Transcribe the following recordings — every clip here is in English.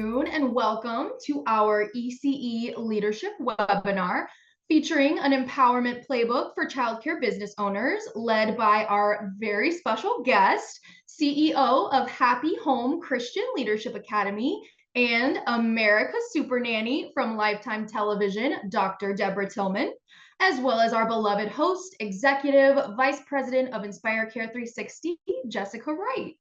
afternoon, and welcome to our ECE Leadership webinar featuring an empowerment playbook for childcare business owners led by our very special guest, CEO of Happy Home Christian Leadership Academy and America's Supernanny from Lifetime Television, Dr. Deborah Tillman, as well as our beloved host, Executive Vice President of Inspire Care 360, Jessica Wright.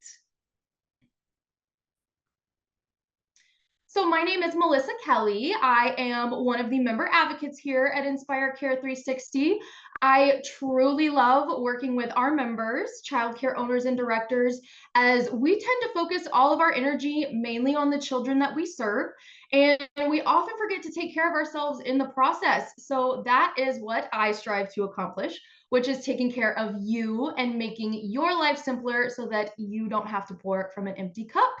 So my name is Melissa Kelly. I am one of the member advocates here at Inspire Care 360. I truly love working with our members, childcare owners and directors, as we tend to focus all of our energy mainly on the children that we serve. And we often forget to take care of ourselves in the process. So that is what I strive to accomplish, which is taking care of you and making your life simpler so that you don't have to pour from an empty cup.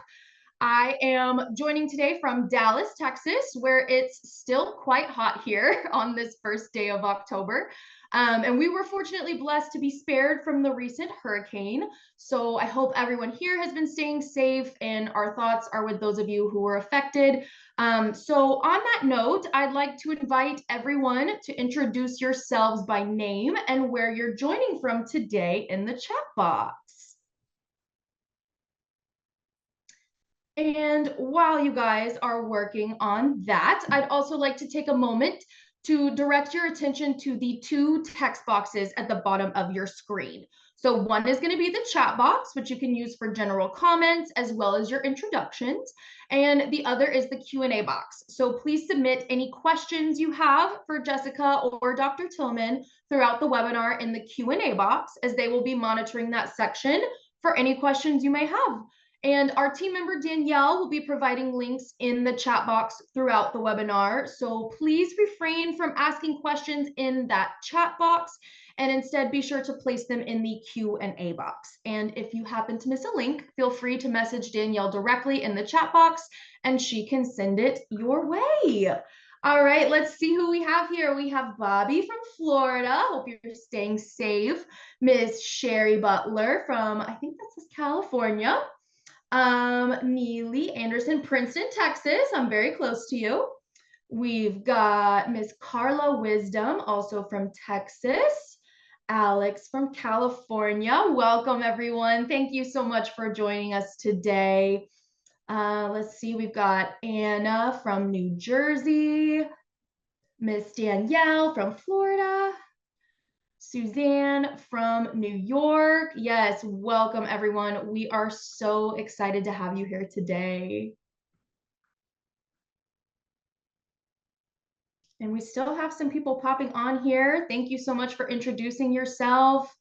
I am joining today from Dallas, Texas, where it's still quite hot here on this first day of October. And we were fortunately blessed to be spared from the recent hurricane. So I hope everyone here has been staying safe, and our thoughts are with those of you who were affected. So on that note, I'd like to invite everyone to introduce yourselves by name and where you're joining from today in the chat box. And while you guys are working on that, I'd also like to take a moment to direct your attention to the two text boxes at the bottom of your screen. So one is going to be the chat box, which you can use for general comments as well as your introductions. And the other is the Q&A box. So please submit any questions you have for Jessica or Dr. Tillman throughout the webinar in the Q&A box, as they will be monitoring that section for any questions you may have. And our team member Danielle will be providing links in the chat box throughout the webinar. So please refrain from asking questions in that chat box and instead be sure to place them in the Q&A box. And if you happen to miss a link, feel free to message Danielle directly in the chat box and she can send it your way. All right, let's see who we have here. We have Bobby from Florida. Hope you're staying safe. Miss Sherry Butler from, I think that's California. Neely Anderson, Princeton, Texas. I'm very close to you. We've got Miss Carla Wisdom, also from Texas. Alex from California. Welcome, everyone. Thank you so much for joining us today. Let's see, we've got Anna from New Jersey. Miss Danielle from Florida. Suzanne from New York. Yes, welcome everyone. We are so excited to have you here today. And we still have some people popping on here. Thank you so much for introducing yourself.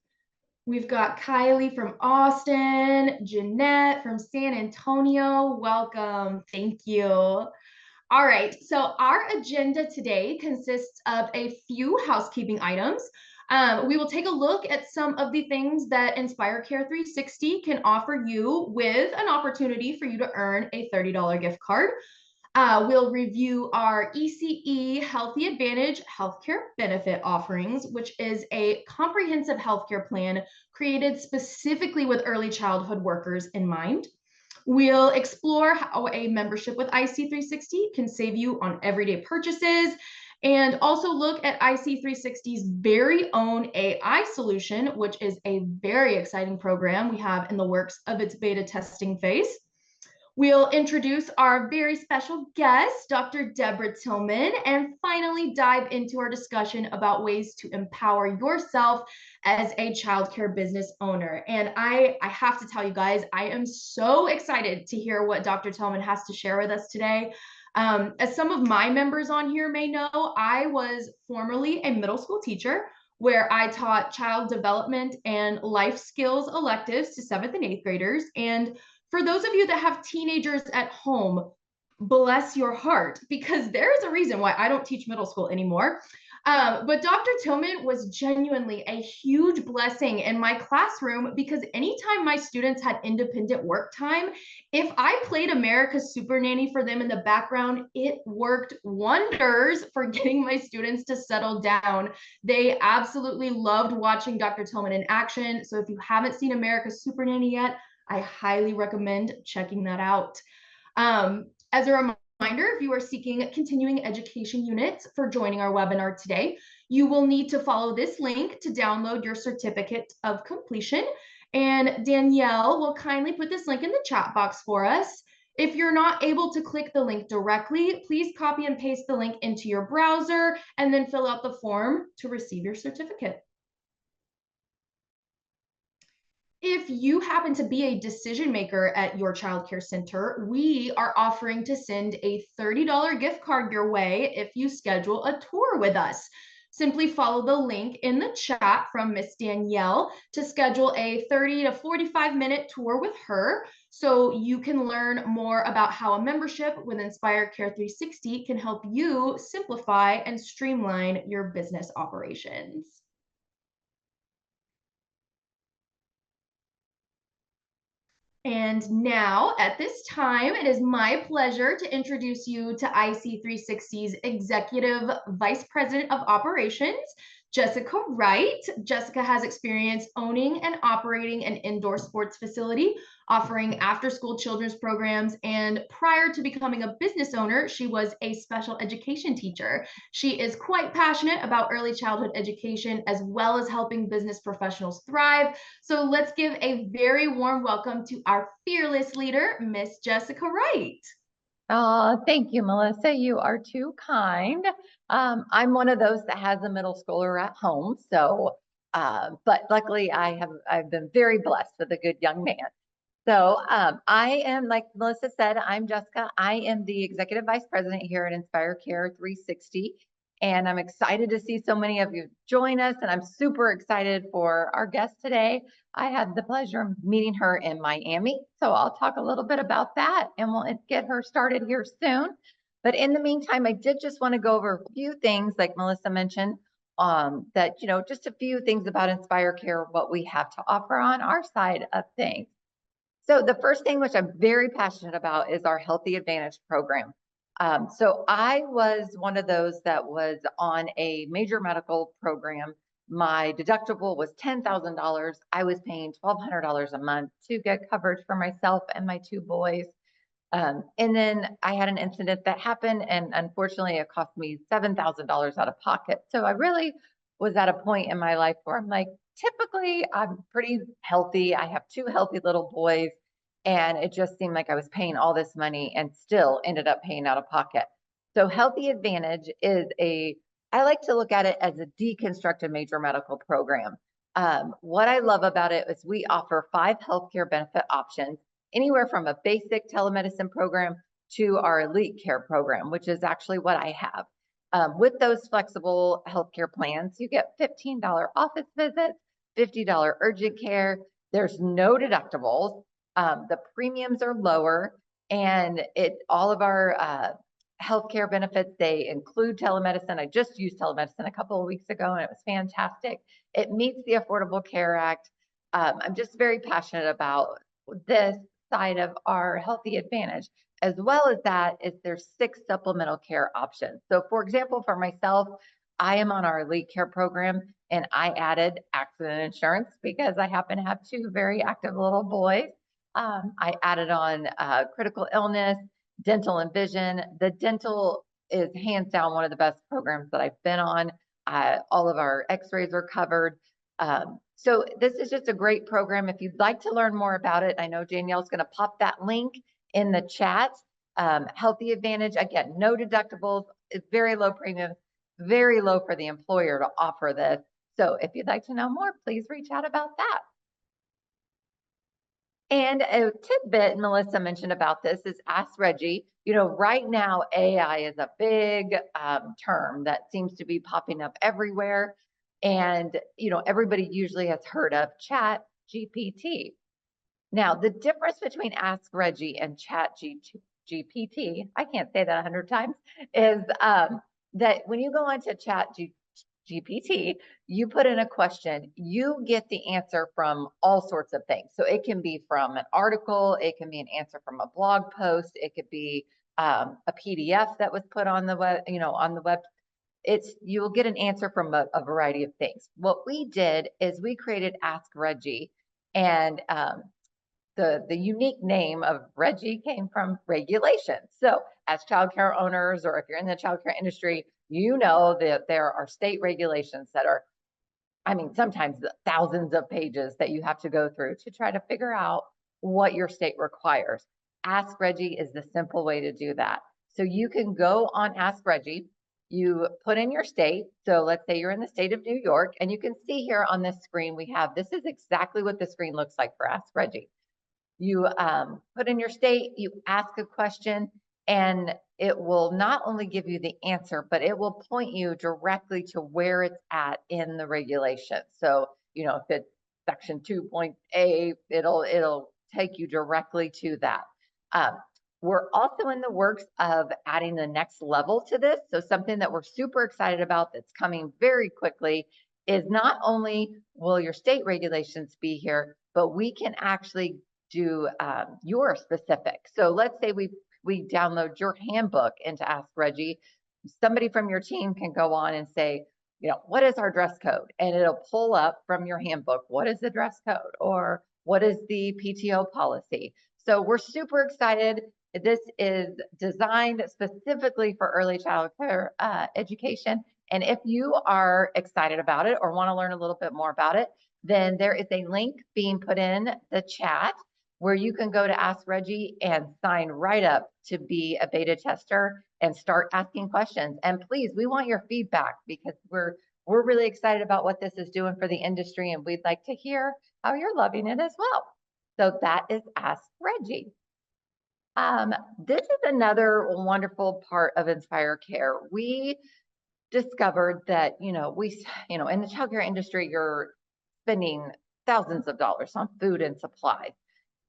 We've got Kylie from Austin, Jeanette from San Antonio. Welcome. Thank you. All right, so our agenda today consists of a few housekeeping items. We will take a look at some of the things that Inspire Care 360 can offer you with an opportunity for you to earn a $30 gift card. We'll review our ECE Healthy Advantage healthcare benefit offerings, which is a comprehensive healthcare plan created specifically with early childhood workers in mind. We'll explore how a membership with IC360 can save you on everyday purchases, and also look at IC360's very own AI solution, which is a very exciting program we have in the works of its beta testing phase. We'll introduce our very special guest, Dr. Deborah Tillman, and finally dive into our discussion about ways to empower yourself as a childcare business owner. And I have to tell you guys, I am so excited to hear what Dr. Tillman has to share with us today. As some of my members on here may know, I was formerly a middle school teacher where I taught child development and life skills electives to 7th and 8th graders. And for those of you that have teenagers at home, bless your heart, because there is a reason why I don't teach middle school anymore. But Dr. Tillman was genuinely a huge blessing in my classroom, because anytime my students had independent work time, if I played America's Supernanny for them in the background, it worked wonders for getting my students to settle down. They absolutely loved watching Dr. Tillman in action. So if you haven't seen America's Supernanny yet, I highly recommend checking that out. As a reminder, if you are seeking continuing education units for joining our webinar today, you will need to follow this link to download your certificate of completion. And Danielle will kindly put this link in the chat box for us. If you're not able to click the link directly, please copy and paste the link into your browser and then fill out the form to receive your certificate. If you happen to be a decision maker at your childcare center, we are offering to send a $30 gift card your way if you schedule a tour with us. Simply follow the link in the chat from Miss Danielle to schedule a 30 to 45-minute tour with her so you can learn more about how a membership with Inspire Care 360 can help you simplify and streamline your business operations. And now, at this time, it is my pleasure to introduce you to IC360's Executive Vice President of Operations, Jessica Wright. Jessica has experience owning and operating an indoor sports facility, offering after-school children's programs, and prior to becoming a business owner, she was a special education teacher. She is quite passionate about early childhood education as well as helping business professionals thrive. So let's give a very warm welcome to our fearless leader, Miss Jessica Wright. Oh, thank you, Melissa. You are too kind. I'm one of those that has a middle schooler at home. So, but luckily I've been very blessed with a good young man. So I am, like Melissa said, I'm Jessica. I am the Executive Vice President here at Inspire Care 360. And I'm excited to see so many of you join us. And I'm super excited for our guest today. I had the pleasure of meeting her in Miami. So I'll talk a little bit about that and we'll get her started here soon. But in the meantime, I did just want to go over a few things like Melissa mentioned, that, just a few things about Inspire Care, what we have to offer on our side of things. So the first thing which I'm very passionate about is our Healthy Advantage program. So I was one of those that was on a major medical program. My deductible was $10,000. I was paying $1,200 a month to get coverage for myself and my two boys. And then I had an incident that happened, and unfortunately it cost me $7,000 out of pocket. So I really was at a point in my life where I'm like, typically I'm pretty healthy. I have two healthy little boys, and it just seemed like I was paying all this money and still ended up paying out of pocket. So Healthy Advantage is I like to look at it as a deconstructed major medical program. What I love about it is we offer 5 healthcare benefit options, anywhere from a basic telemedicine program to our elite care program, which is actually what I have. With those flexible healthcare plans, you get $15 office visits, $50 urgent care. There's no deductibles. The premiums are lower, and all of our healthcare benefits, they include telemedicine. I just used telemedicine a couple of weeks ago, and it was fantastic. It meets the Affordable Care Act. I'm just very passionate about this side of our Healthy Advantage. As well as that is there's 6 supplemental care options. So for example, for myself, I am on our elite care program, and I added accident insurance because I happen to have 2 very active little boys. I added on critical illness, dental and vision. The dental is hands down one of the best programs that I've been on. All of our x-rays are covered. So this is just a great program. If you'd like to learn more about it, I know Danielle's going to pop that link in the chat. Healthy Advantage, again, no deductibles. It's very low premium, very low for the employer to offer this. So if you'd like to know more, please reach out about that. And a tidbit Melissa mentioned about this is Ask Reggie. Right now, AI is a big term that seems to be popping up everywhere. And, everybody usually has heard of Chat GPT. Now, the difference between Ask Reggie and Chat GPT, I can't say that 100 times, is that when you go onto Chat GPT, you put in a question, you get the answer from all sorts of things. So it can be from an article, it can be an answer from a blog post, it could be a PDF that was put on the web, on the web. You will get an answer from a variety of things. What we did is we created Ask Reggie, and the unique name of Reggie came from regulation. So as childcare owners, or if you're in the childcare industry, you know that there are state regulations that are, I mean, sometimes thousands of pages that you have to go through to try to figure out what your state requires. Ask Reggie is the simple way to do that. So you can go on Ask Reggie, you put in your state. So let's say you're in the state of New York, and you can see here on this screen, we have, this is exactly what the screen looks like for Ask Reggie. You put in your state, you ask a question, and it will not only give you the answer, but it will point you directly to where it's at in the regulation. So, you know, if it's section 2.A, it'll take you directly to that. We're also in the works of adding the next level to this. So something that we're super excited about that's coming very quickly is not only will your state regulations be here, but we can actually do your specific. So let's say we download your handbook into Ask Reggie. Somebody from your team can go on and say, you know, what is our dress code? And it'll pull up from your handbook, what is the dress code, or what is the PTO policy? So we're super excited. This is designed specifically for early childcare education. And if you are excited about it or want to learn a little bit more about it, then there is a link being put in the chat where you can go to Ask Reggie and sign right up to be a beta tester and start asking questions. And please, we want your feedback, because we're really excited about what this is doing for the industry, and we'd like to hear how you're loving it as well. So that is Ask Reggie. This is another wonderful part of Inspire Care. We discovered that, in the childcare industry, you're spending thousands of dollars on food and supplies.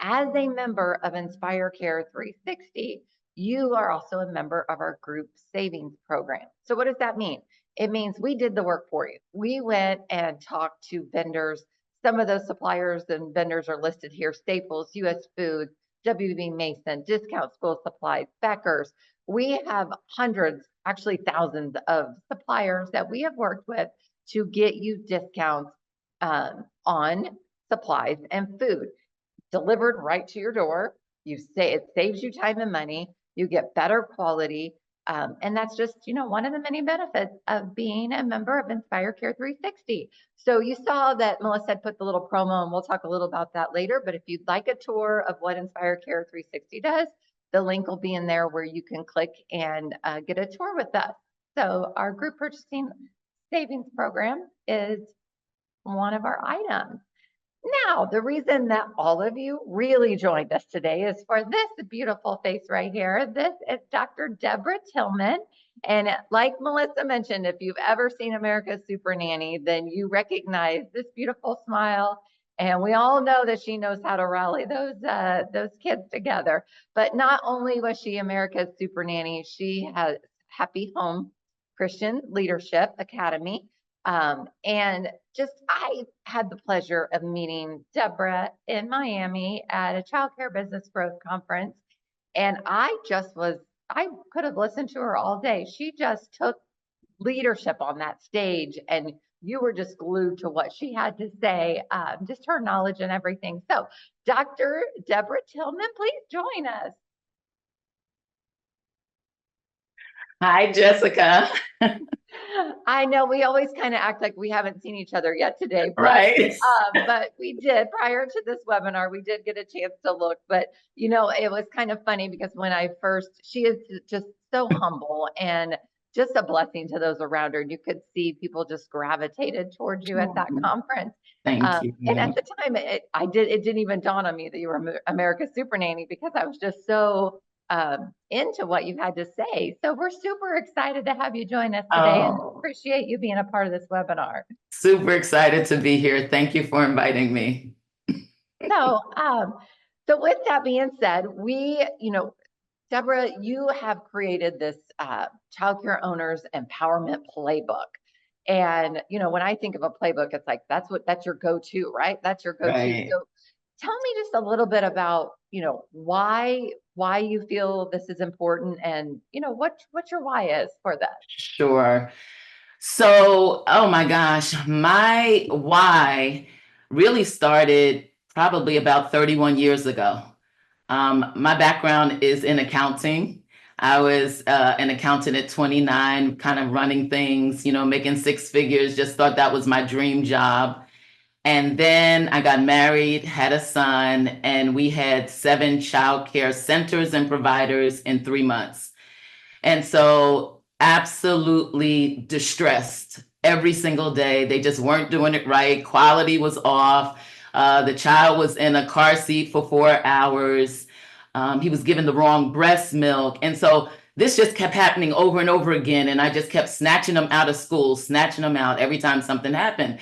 As a member of Inspire Care 360, you are also a member of our group savings program. So what does that mean? It means we did the work for you. We went and talked to vendors. Some of those suppliers and vendors are listed here: Staples, US Foods, WB Mason, Discount School Supplies, Becker's. We have hundreds, actually thousands of suppliers that we have worked with to get you discounts on supplies and food delivered right to your door. It saves you time and money. You get better quality. And that's just, one of the many benefits of being a member of Inspire Care 360. So you saw that Melissa had put the little promo, and we'll talk a little about that later. But if you'd like a tour of what Inspire Care 360 does, the link will be in there where you can click and get a tour with us. So our group purchasing savings program is one of our items. Now, the reason that all of you really joined us today is for this beautiful face right here. This is Dr. Deborah Tillman. And like Melissa mentioned, if you've ever seen America's Supernanny, then you recognize this beautiful smile. And we all know that she knows how to rally those kids together. But not only was she America's Supernanny, she has Happy Home Christian Leadership Academy. And I had the pleasure of meeting Deborah in Miami at a childcare business growth conference. And I could have listened to her all day. She just took leadership on that stage, and you were just glued to what she had to say, just her knowledge and everything. So Dr. Deborah Tillman, please join us. Hi, Jessica. I know we always kind of act like we haven't seen each other yet today, but, right? But we did. Prior to this webinar, we did get a chance to look. But it was kind of funny because she is just so humble and just a blessing to those around her. And you could see people just gravitated towards you at that conference. Thank you. And at the time, it didn't even dawn on me that you were America's Supernanny, because I was just so into what you had to say. So we're super excited to have you join us today and appreciate you being a part of this webinar. Super excited to be here. Thank you for inviting me. So with that being said, Deborah, you have created this Childcare Owners Empowerment Playbook. And, when I think of a playbook, it's like, that's your go-to, right? That's your go-to. Right. So tell me just a little bit about, why you feel this is important, and, what your why is for that. Sure. So, oh my gosh, my why really started probably about 31 years ago. My background is in accounting. I was an accountant at 29, kind of running things, making six figures, just thought that was my dream job. And then I got married, had a son, and we had 7 childcare centers and providers in 3 months. And so absolutely distressed every single day. They just weren't doing it right. Quality was off. The child was in a car seat for 4 hours. He was given the wrong breast milk. And so this just kept happening over and over again. And I just kept snatching them out of school, snatching them out every time something happened.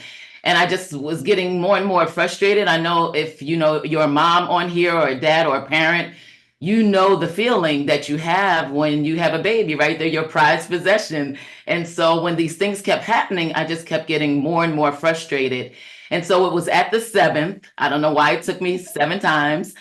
And I just was getting more and more frustrated. I know if you're a mom on here or a dad or a parent, you know the feeling that you have when you have a baby, right? They're your prized possession. And so when these things kept happening, I just kept getting more and more frustrated. And so it was at the 7th. I don't know why it took me 7 times,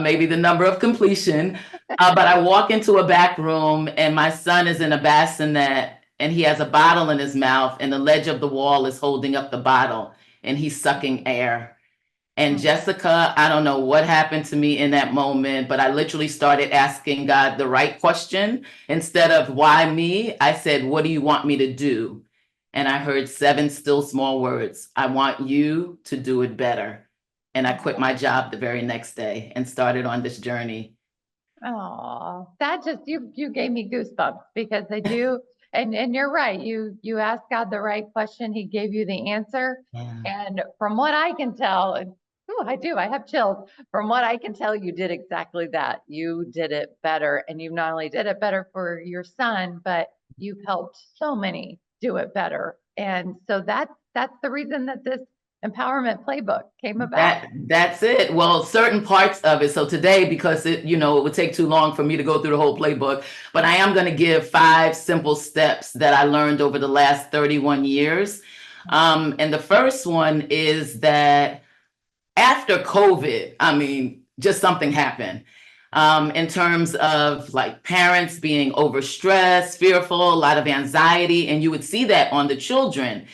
maybe the number of completion. But I walk into a back room and my son is in a bassinet and he has a bottle in his mouth and the ledge of the wall is holding up the bottle and he's sucking air. And Jessica, I don't know what happened to me in that moment, but I literally started asking God the right question. Instead of why me, I said, what do you want me to do? And I heard 7 still small words. I want you to do it better. And I quit my job the very next day and started on this journey. Oh, that just, you gave me goosebumps because they do. And you're right. You asked God the right question. He gave you the answer. Yeah. And from what I can tell, I have chills. From what I can tell, you did exactly that. You did it better. And you not only did it better for your son, but you've helped so many do it better. And so that's the reason that this empowerment playbook came about. That's it. Well, certain parts of it. So today, because it would take too long for me to go through the whole playbook, but I am going to give 5 simple steps that I learned over the last 31 years. And the first one is that after COVID, I mean, just something happened. In terms of like parents being overstressed, fearful, a lot of anxiety, and you would see that on the children.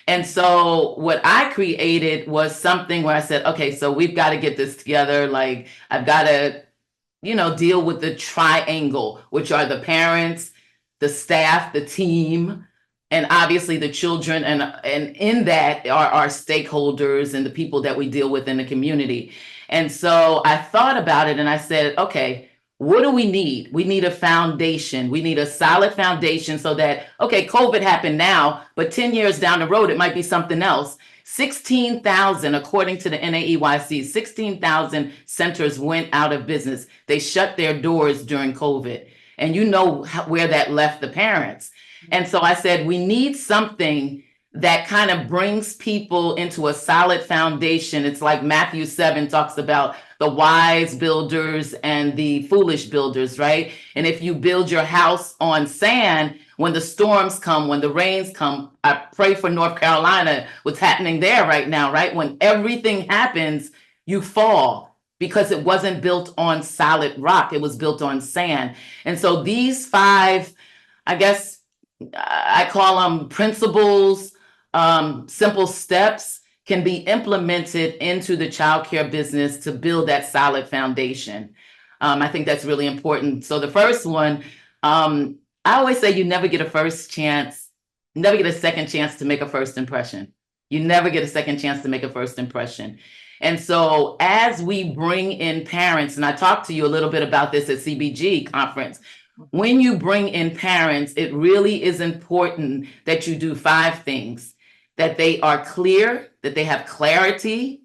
And so what I created was something where I said, okay, so we've got to get this together. Like I've got to, deal with the triangle, which are the parents, the staff, the team, and obviously the children. And in that are our stakeholders and the people that we deal with in the community. And so I thought about it and I said, okay, what do we need? We need a foundation. We need a solid foundation so that, okay, COVID happened now, but 10 years down the road, it might be something else. 16,000, according to the NAEYC, 16,000 centers went out of business. They shut their doors during COVID. And you know where that left the parents. And so I said, we need something that kind of brings people into a solid foundation. It's like Matthew 7 talks about the wise builders and the foolish builders, right? And if you build your house on sand, when the storms come, when the rains come, I pray for North Carolina, what's happening there right now, right? When everything happens, you fall because it wasn't built on solid rock. It was built on sand. And so these 5, I guess I call them principles, simple steps can be implemented into the childcare business to build that solid foundation. I think that's really important. So the first one, I always say you never get a second chance to make a first impression. You never get a second chance to make a first impression. And so as we bring in parents, and I talked to you a little bit about this at CBG conference, when you bring in parents, it really is important that you do 5 things, that they are clear, that they have clarity,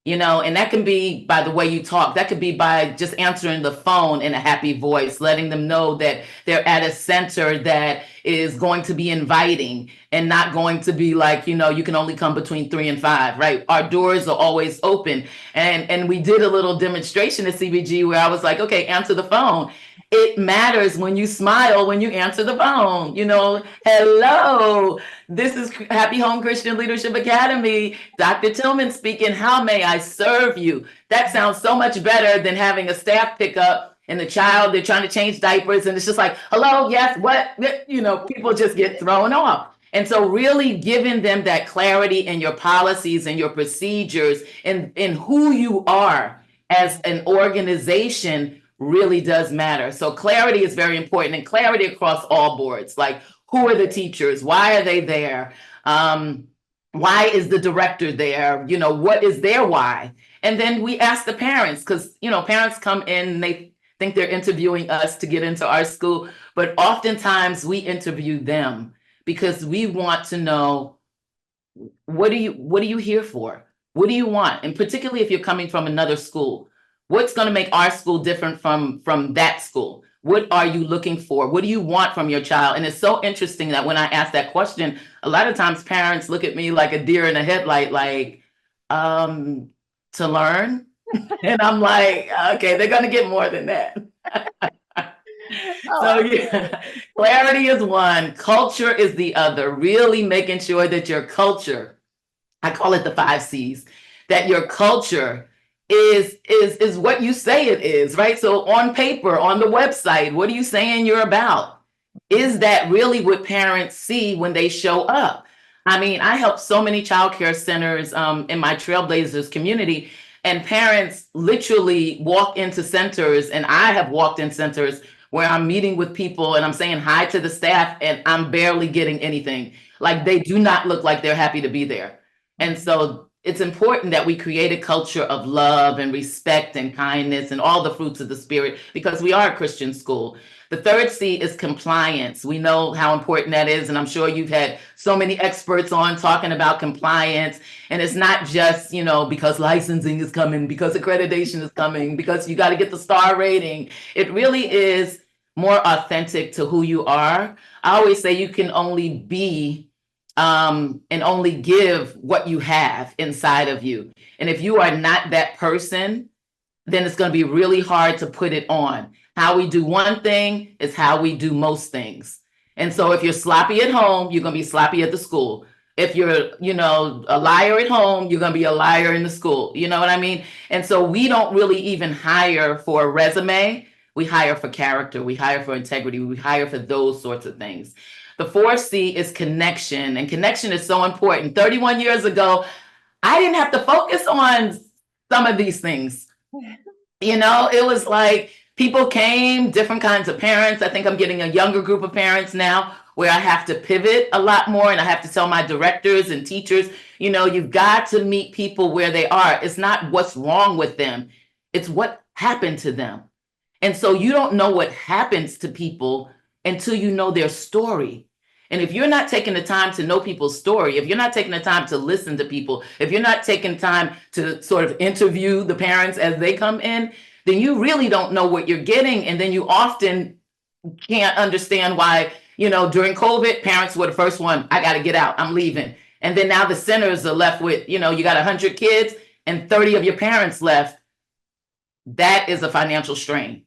and that can be by the way you talk. That could be by just answering the phone in a happy voice, letting them know that they're at a center that is going to be inviting and not going to be like, you can only come between 3 and 5, right? Our doors are always open. And we did a little demonstration at CBG where I was like, okay, answer the phone. It matters when you smile, when you answer the phone, hello, this is Happy Home Christian Leadership Academy. Dr. Tillman speaking. How may I serve you? That sounds so much better than having a staff pickup and the child, they're trying to change diapers. And it's just like, hello, yes, what? People just get thrown off. And so really giving them that clarity in your policies and your procedures and in who you are as an organization really does matter. So clarity is very important, and clarity across all boards. Like, who are the teachers? Why are they there? Why is the director there? You know, what is their why? And then we ask the parents, because, you know, parents come in and they think they're interviewing us to get into our school, but oftentimes we interview them because we want to know, what are you here for? What do you want? And particularly if you're coming from another school, what's going to make our school different from that school? What are you looking for? What do you want from your child? And it's so interesting that when I ask that question, a lot of times parents look at me like a deer in a headlight, like, to learn. And I'm like, okay, they're going to get more than that. So yeah, clarity is one, culture is the other. Really making sure that your culture, I call it the 5 C's, that your culture is what you say it is, right? So on paper, on the website, what are you saying you're about? Is that really what parents see when they show up? I mean, I help so many childcare centers in my Trailblazers community, and parents literally walk into centers, and I have walked in centers where I'm meeting with people and I'm saying hi to the staff and I'm barely getting anything. Like, they do not look like they're happy to be there. And so it's important that we create a culture of love and respect and kindness and all the fruits of the spirit, because we are a Christian school. The third C is compliance. We know how important that is. And I'm sure you've had so many experts on talking about compliance. And it's not just, you know, because licensing is coming, because accreditation is coming, because you got to get the star rating. It really is more authentic to who you are. I always say you can only be and only give what you have inside of you. And if you are not that person, then it's going to be really hard to put it on. How we do one thing is how we do most things. And so if you're sloppy at home, you're going to be sloppy at the school. If you're, you know, a liar at home, you're going to be a liar in the school. You know what I mean? And so we don't really even hire for a resume. We hire for character. We hire for integrity. We hire for those sorts of things. The 4th C is connection. And connection is so important. 31 years ago, I didn't have to focus on some of these things. You know, it was like people came, different kinds of parents. I think I'm getting a younger group of parents now where I have to pivot a lot more, and I have to tell my directors and teachers, you know, you've got to meet people where they are. It's not what's wrong with them. It's what happened to them. And so you don't know what happens to people until you know their story. And if you're not taking the time to know people's story, if you're not taking the time to listen to people, if you're not taking time to sort of interview the parents as they come in, then you really don't know what you're getting. And then you often can't understand why, you know, during COVID, parents were the first one, I got to get out, I'm leaving. And then now the centers are left with, you know, you got 100 kids and 30 of your parents left. That is a financial strain.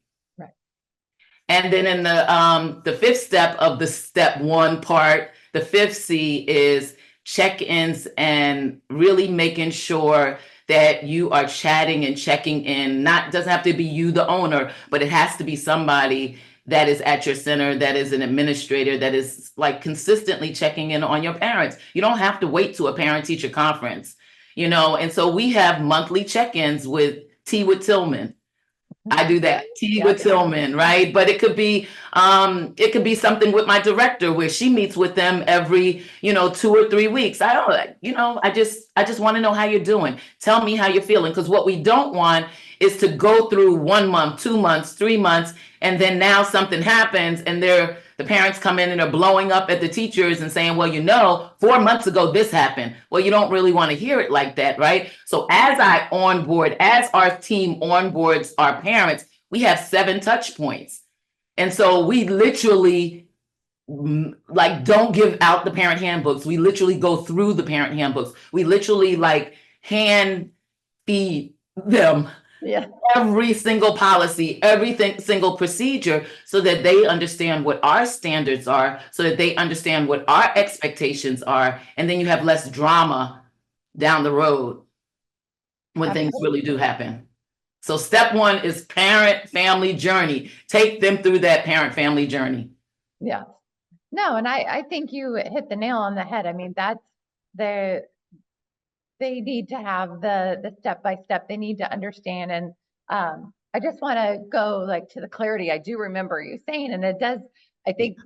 And then in the 5th step of the step 1 part, the 5th C is check-ins and really making sure that you are chatting and checking in. Doesn't have to be you, the owner, but it has to be somebody that is at your center, that is an administrator, that is like consistently checking in on your parents. You don't have to wait to a parent-teacher conference, you know. And so we have monthly check-ins with Tea with Tillman. I do that. Tea with Tillman, right? But it could be something with my director where she meets with them every, you know, 2 or 3 weeks. I just want to know how you're doing. Tell me how you're feeling. Because what we don't want is to go through 1 month, 2 months, 3 months, and then now something happens and the parents come in and are blowing up at the teachers and saying, well, you know, 4 months ago, this happened. Well, you don't really want to hear it like that, right? So as our team onboards our parents, we have 7 touch points. And so we literally like don't give out the parent handbooks. We literally go through the parent handbooks. We literally like hand feed them every single policy, single procedure, so that they understand what our standards are, so that they understand what our expectations are. And then you have less drama down the road when things really do happen. So step 1 is parent-family journey. Take them through that parent-family journey. Yeah. No, and I think you hit the nail on the head. I mean, that's the they need to have the step by step. They need to understand. And I just want to go like to the clarity. I do remember you saying, and it does. I think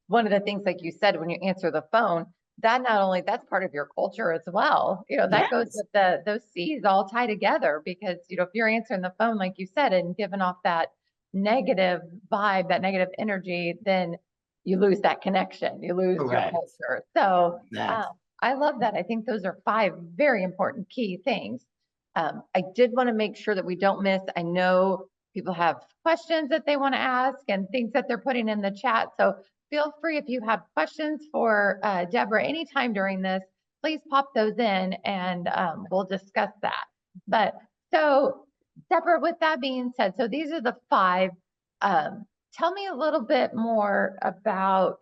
one of the things, like you said, when you answer the phone, that not only that's part of your culture as well. You know, that goes Yes. with those C's all tie together because if you're answering the phone, like you said, and giving off that negative vibe, that negative energy, then you lose that connection. You lose your Correct. culture. So. Exactly. I love that. I think those are 5 very important key things. I did want to make sure that we don't miss. I know people have questions that they want to ask and things that they're putting in the chat. So feel free if you have questions for Deborah anytime during this, please pop those in and we'll discuss that. But so Deborah, with that being said, so these are the 5. Tell me a little bit more about,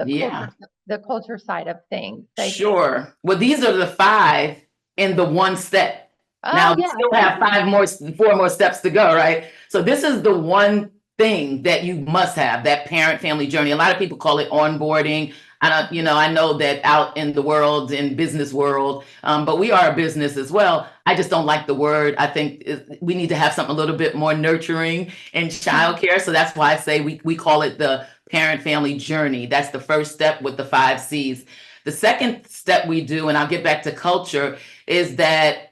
Yeah. the culture side of things. Like, Sure. Well, these are the 5 in the one step. Now oh we yeah, still have 4 more steps to go, right? So this is the one thing that you must have, that parent family journey. A lot of people call it onboarding. I know that out in the world, in business world, but we are a business as well. I just don't like the word. I think we need to have something a little bit more nurturing in childcare. So that's why I say we call it the parent family journey. That's the first step with the 5 C's. The second step we do, and I'll get back to culture, is that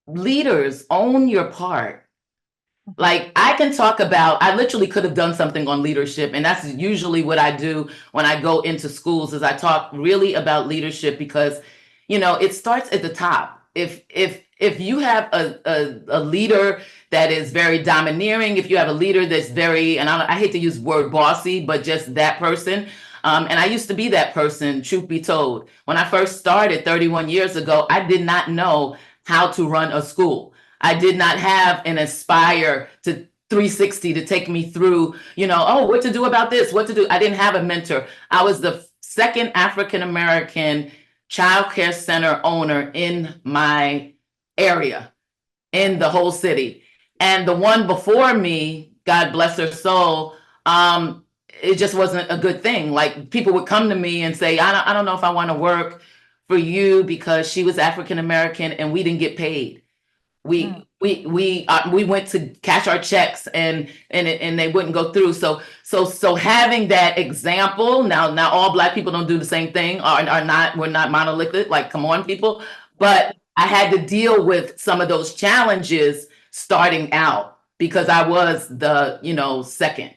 leaders own your part. Like I can talk about, I literally could have done something on leadership, and that's usually what I do when I go into schools is I talk really about leadership because, it starts at the top. If you have a leader that is very domineering, if you have a leader that's very, and I hate to use the word bossy, but just that person. And I used to be that person, truth be told. When I first started 31 years ago, I did not know how to run a school. I did not have an Aspire to 360 to take me through, what to do about this, what to do. I didn't have a mentor. I was the second African American childcare center owner in my area, in the whole city. And the one before me, God bless her soul, it just wasn't a good thing. Like people would come to me and say, I don't know if I want to work for you because she was African American and we didn't get paid. We went to cash our checks and they wouldn't go through. So having that example, now all Black people don't do the same thing, we're not monolithic, like come on people. But I had to deal with some of those challenges starting out because I was the, second.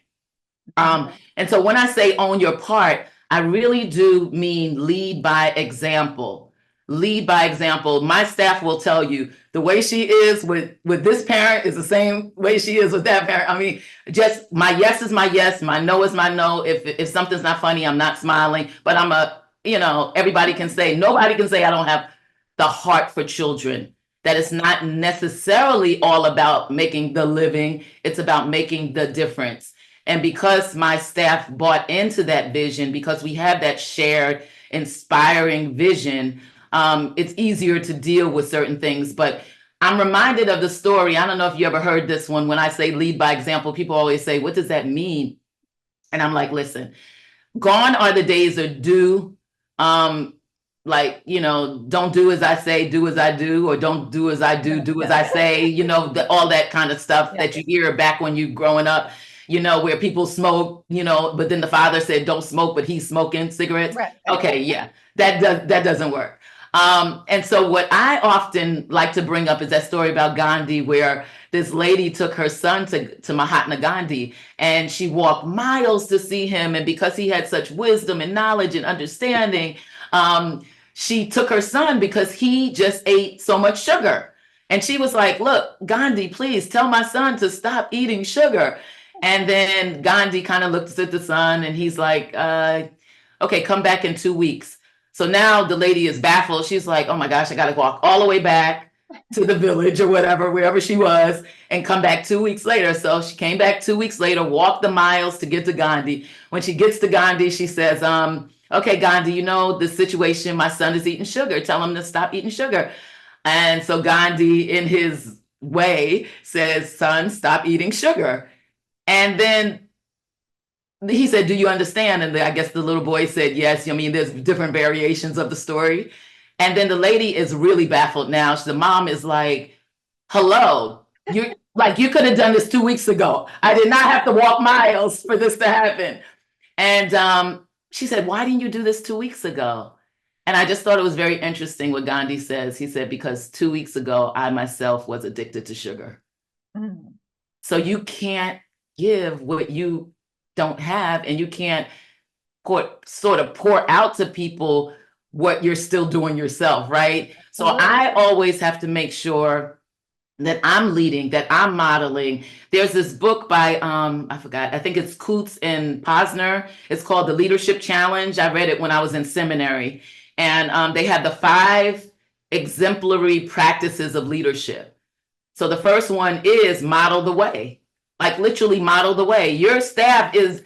And so when I say own your part, I really do mean lead by example. Lead by example. My staff will tell you the way she is with this parent is the same way she is with that parent. I mean, just my yes is my yes, my no is my no. If something's not funny, I'm not smiling. But everybody can say, nobody can say I don't have the heart for children. That it's not necessarily all about making the living, it's about making the difference. And because my staff bought into that vision, because we have that shared, inspiring vision, it's easier to deal with certain things. But I'm reminded of the story. I don't know if you ever heard this one. When I say lead by example, people always say, what does that mean? And I'm like, listen, gone are the days of do. Don't do as I say, do as I do, or don't do as I do as I say, all that kind of stuff that you hear back when you growing up, where people smoke, but then the father said, don't smoke, but he's smoking cigarettes. Right. Okay, yeah, that doesn't work. And so what I often like to bring up is that story about Gandhi, where this lady took her son to Mahatma Gandhi, and she walked miles to see him. And because he had such wisdom and knowledge and understanding, she took her son because he just ate so much sugar. And she was like, look, Gandhi, please tell my son to stop eating sugar. And then Gandhi kind of looks at the son and he's like, okay, come back in 2 weeks. So now the lady is baffled. She's like, oh my gosh, I got to walk all the way back to the village or whatever, wherever she was, and come back 2 weeks later. So she came back 2 weeks later, walked the miles to get to Gandhi. When she gets to Gandhi, she says, okay, Gandhi, this situation, my son is eating sugar. Tell him to stop eating sugar. And so Gandhi, in his way, says, son, stop eating sugar. And then he said, do you understand? And I guess the little boy said, yes. I mean, there's different variations of the story. And then the lady is really baffled now. The mom is like, hello, you like, you could have done this 2 weeks ago. I did not have to walk miles for this to happen. And she said, why didn't you do this 2 weeks ago? And I just thought it was very interesting what Gandhi says. He said, because 2 weeks ago, I myself was addicted to sugar. Mm. So you can't give what you don't have, and you can't sort of pour out to people what you're still doing yourself, right? So I always have to make sure that I'm leading, that I'm modeling. There's this book by, I forgot, I think it's Coots and Posner. It's called The Leadership Challenge. I read it when I was in seminary. And they had the 5 exemplary practices of leadership. So the first one is model the way, like literally model the way. Your staff is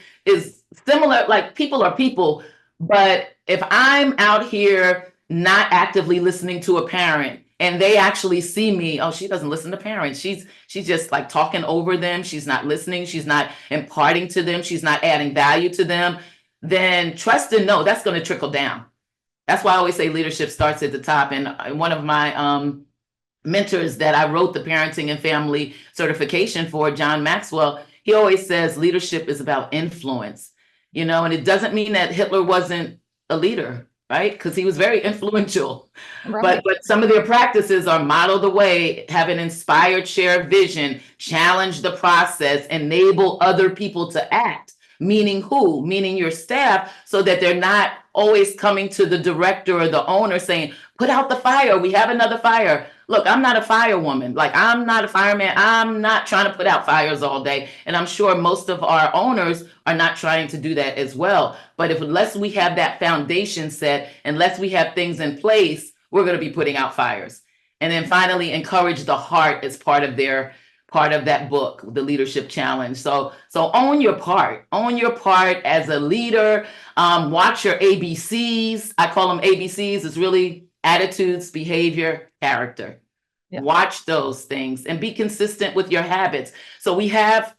similar, like people are people, but if I'm out here not actively listening to a parent and they actually see me, oh, she doesn't listen to parents. She's just like talking over them. She's not listening. She's not imparting to them. She's not adding value to them. Then trust and know that's going to trickle down. That's why I always say leadership starts at the top. And one of my mentors that I wrote the parenting and family certification for, John Maxwell, he always says leadership is about influence, and it doesn't mean that Hitler wasn't a leader, right? Because he was very influential. Right. But some of their practices are model the way, have an inspired shared vision, challenge the process, enable other people to act. Meaning who? Meaning your staff, so that they're not always coming to the director or the owner saying, put out the fire, we have another fire. Look, I'm not a firewoman. Like, I'm not a fireman. I'm not trying to put out fires all day. And I'm sure most of our owners are not trying to do that as well. But unless we have that foundation set, unless we have things in place, we're going to be putting out fires. And then finally, encourage the heart as part of that book, The Leadership Challenge. So own your part as a leader. Watch your ABCs. I call them ABCs. It's really attitudes, behavior, character. Yeah. Watch those things and be consistent with your habits. So we have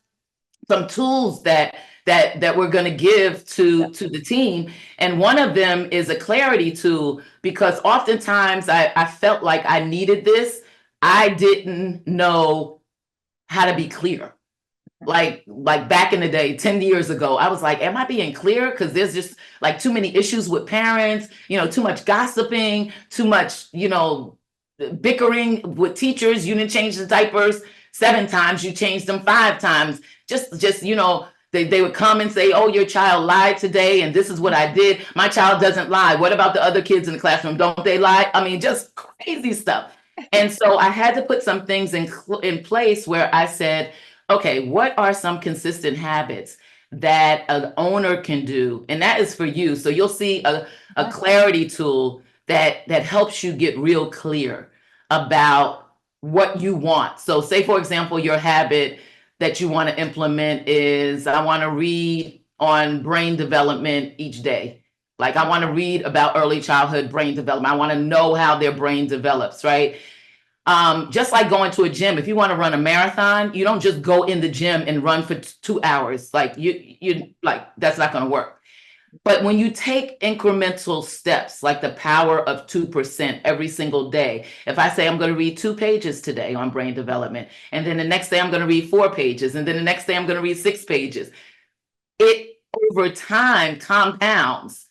some tools that we're going to give to the team. And one of them is a clarity tool, because oftentimes I felt like I needed this. I didn't know how to be clear. Like back in the day, 10 years ago, I was like, am I being clear? Because there's just like too many issues with parents, too much gossiping, too much, bickering with teachers. You didn't change the diapers 7 times, you changed them 5 times. Just they would come and say, oh, your child lied today, and this is what I did. My child doesn't lie. What about the other kids in the classroom? Don't they lie? I mean, just crazy stuff. And so I had to put some things in place where I said, okay, what are some consistent habits that an owner can do? And that is for you. So you'll see a clarity tool that helps you get real clear about what you want. So say, for example, your habit that you want to implement is, I want to read on brain development each day. Like, I want to read about early childhood brain development. I want to know how their brain develops, right? Just like going to a gym, if you want to run a marathon, you don't just go in the gym and run for 2 hours. Like, you like, that's not going to work. But when you take incremental steps, like the power of 2% every single day, if I say I'm going to read 2 pages today on brain development, and then the next day I'm going to read 4 pages, and then the next day I'm going to read 6 pages, it over time compounds,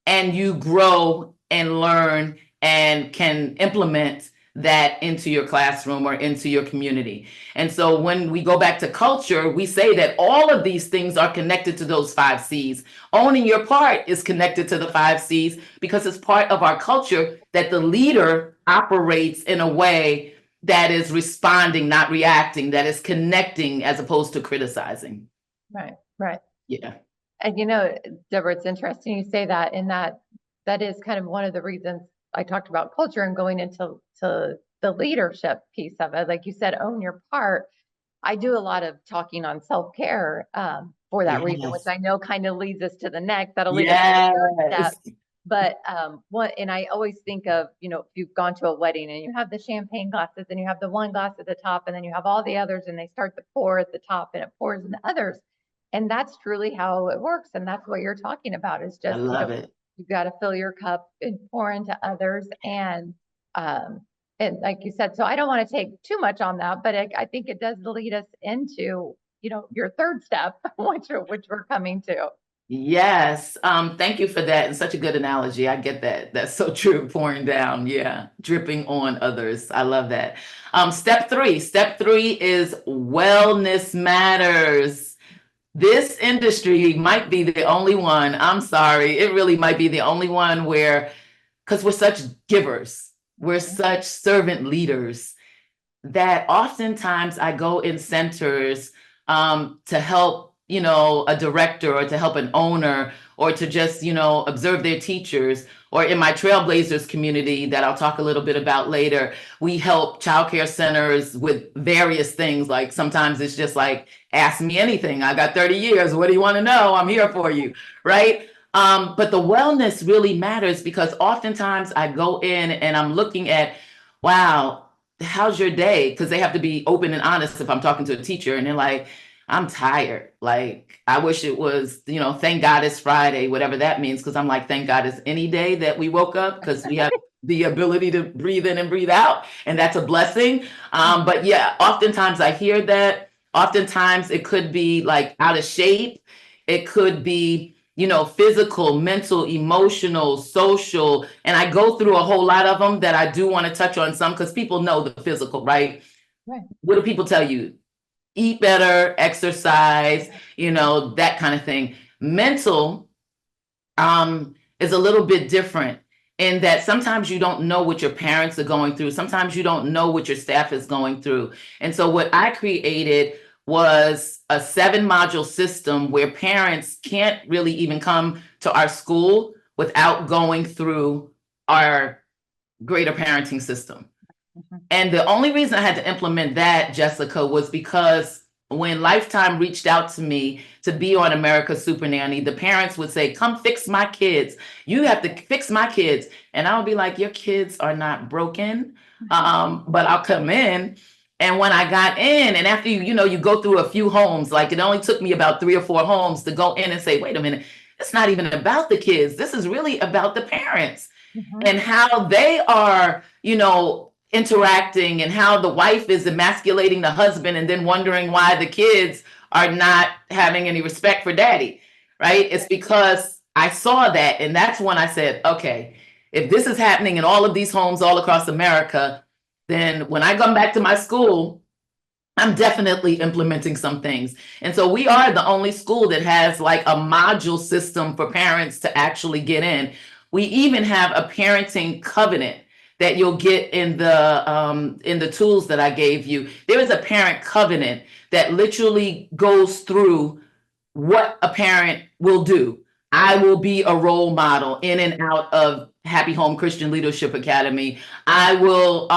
and you grow and learn and can implement that into your classroom or into your community. And so when we go back to culture, we say that all of these things are connected to those 5 C's. Owning your part is connected to the 5 C's, because it's part of our culture that the leader operates in a way that is responding, not reacting, that is connecting as opposed to criticizing. Right. Yeah. And Deborah, it's interesting you say that, in that is kind of one of the reasons I talked about culture and going into the leadership piece of it. Like you said, own your part. I do a lot of talking on self-care for that reason, which I know kind of leads us to the next. That'll lead us to the third step. But and I always think of, if you've gone to a wedding and you have the champagne glasses and you have the one glass at the top and then you have all the others and they start to pour at the top and it pours in the others. And that's truly how it works. And that's what you're talking about is I just, love it. you've got to fill your cup and pour into others. And like you said, so I don't want to take too much on that, but I think it does lead us into, your third step, which we're coming to. Yes. Thank you for that. And such a good analogy. I get that. That's so true. Pouring down. Yeah. Dripping on others. I love that. Step three. Step three is wellness matters. This industry might be the only one. I'm sorry. It really might be the only one where, because we're such givers, we're such servant leaders that oftentimes I go in centers to help, a director or to help an owner or to just, observe their teachers, or in my Trailblazers community that I'll talk a little bit about later. We help childcare centers with various things. Like sometimes it's just like, ask me anything. I got 30 years. What do you want to know? I'm here for you. Right. But the wellness really matters because oftentimes I go in and I'm looking at, wow, how's your day? Because they have to be open and honest if I'm talking to a teacher and they're like, I'm tired. Like, I wish it was, thank God it's Friday, whatever that means. Because I'm like, thank God it's any day that we woke up because we have the ability to breathe in and breathe out. And that's a blessing. But yeah, oftentimes I hear that. Oftentimes it could be like out of shape. It could be, physical, mental, emotional, social. And I go through a whole lot of them that I do want to touch on some because people know the physical, right? Right. What do people tell you? Eat better, exercise, that kind of thing. Mental is a little bit different in that sometimes you don't know what your parents are going through. Sometimes you don't know what your staff is going through. And so what I created was a 7-module system where parents can't really even come to our school without going through our greater parenting system. And the only reason I had to implement that, Jessica, was because when Lifetime reached out to me to be on America's Supernanny, the parents would say, come fix my kids. You have to fix my kids. And I would be like, your kids are not broken, but I'll come in. And when I got in, and after you go through a few homes, like it only took me about 3 or 4 homes to go in and say, wait a minute, it's not even about the kids. This is really about the parents and how they are, interacting and how the wife is emasculating the husband and then wondering why the kids are not having any respect for daddy, right? It's because I saw that. And that's when I said, okay, if this is happening in all of these homes all across America, then when I come back to my school, I'm definitely implementing some things. And so we are the only school that has like a module system for parents to actually get in. We even have a parenting covenant that you'll get in the tools that I gave you. There is a parent covenant that literally goes through what a parent will do. I will be a role model in and out of Happy Home Christian Leadership Academy. I will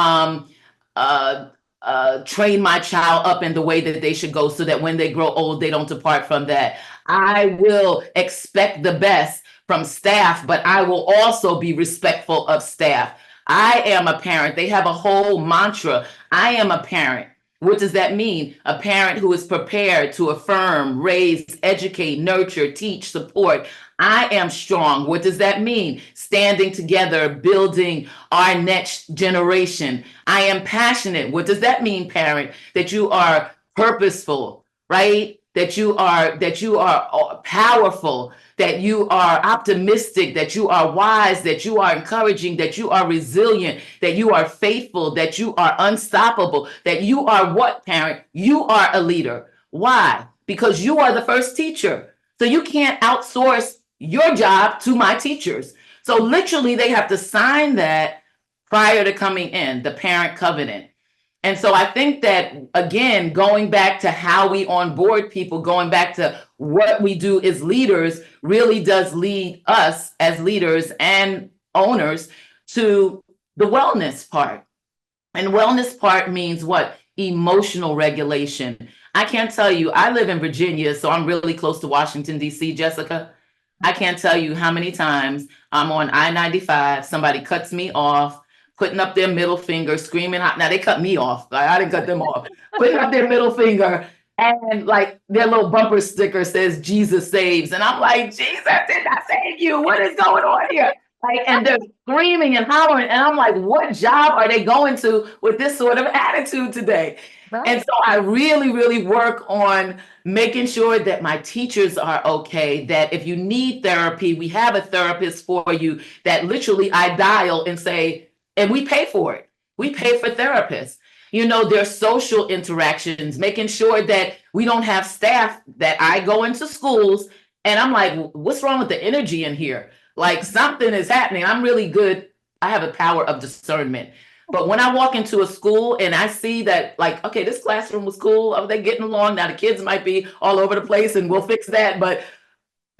train my child up in the way that they should go so that when they grow old, they don't depart from that. I will expect the best from staff, but I will also be respectful of staff. I am a parent. They have a whole mantra. I am a parent. What does that mean? A parent who is prepared to affirm, raise, educate, nurture, teach, support. I am strong. What does that mean? Standing together, building our next generation. I am passionate. What does that mean, parent? That you are purposeful, right? That you are powerful, that you are optimistic, that you are wise, that you are encouraging, that you are resilient, that you are faithful, that you are unstoppable, that you are what, parent? You are a leader. Why? Because you are the first teacher. So you can't outsource your job to my teachers. So literally they have to sign that prior to coming in, the parent covenant. And so I think that, again, going back to how we onboard people, going back to what we do as leaders really does lead us as leaders and owners to the wellness part. And wellness part means what? Emotional regulation. I can't tell you, I live in Virginia, so I'm really close to Washington, D.C., Jessica. I can't tell you how many times I'm on I-95, somebody cuts me off, putting up their middle finger, screaming out. Now they cut me off. I didn't cut them off. Putting up their middle finger, And like their little bumper sticker says Jesus saves. And I'm like, Jesus did not save you. What is going on here? Like, and they're screaming and hollering. And I'm like, what job are they going to with this sort of attitude today? And so I really, really work on making sure that my teachers are okay, that if you need therapy, we have a therapist for you, that literally I dial and say, and we pay for it. We pay for therapists. You know, their social interactions, making sure that we don't have staff that I go into schools and I'm like, what's wrong with the energy in here? Like something is happening. I'm really good. I have a power of discernment. But when I walk into a school and I see that, like, okay, this classroom was cool. Oh, they're getting along. Now the kids might be all over the place and we'll fix that. But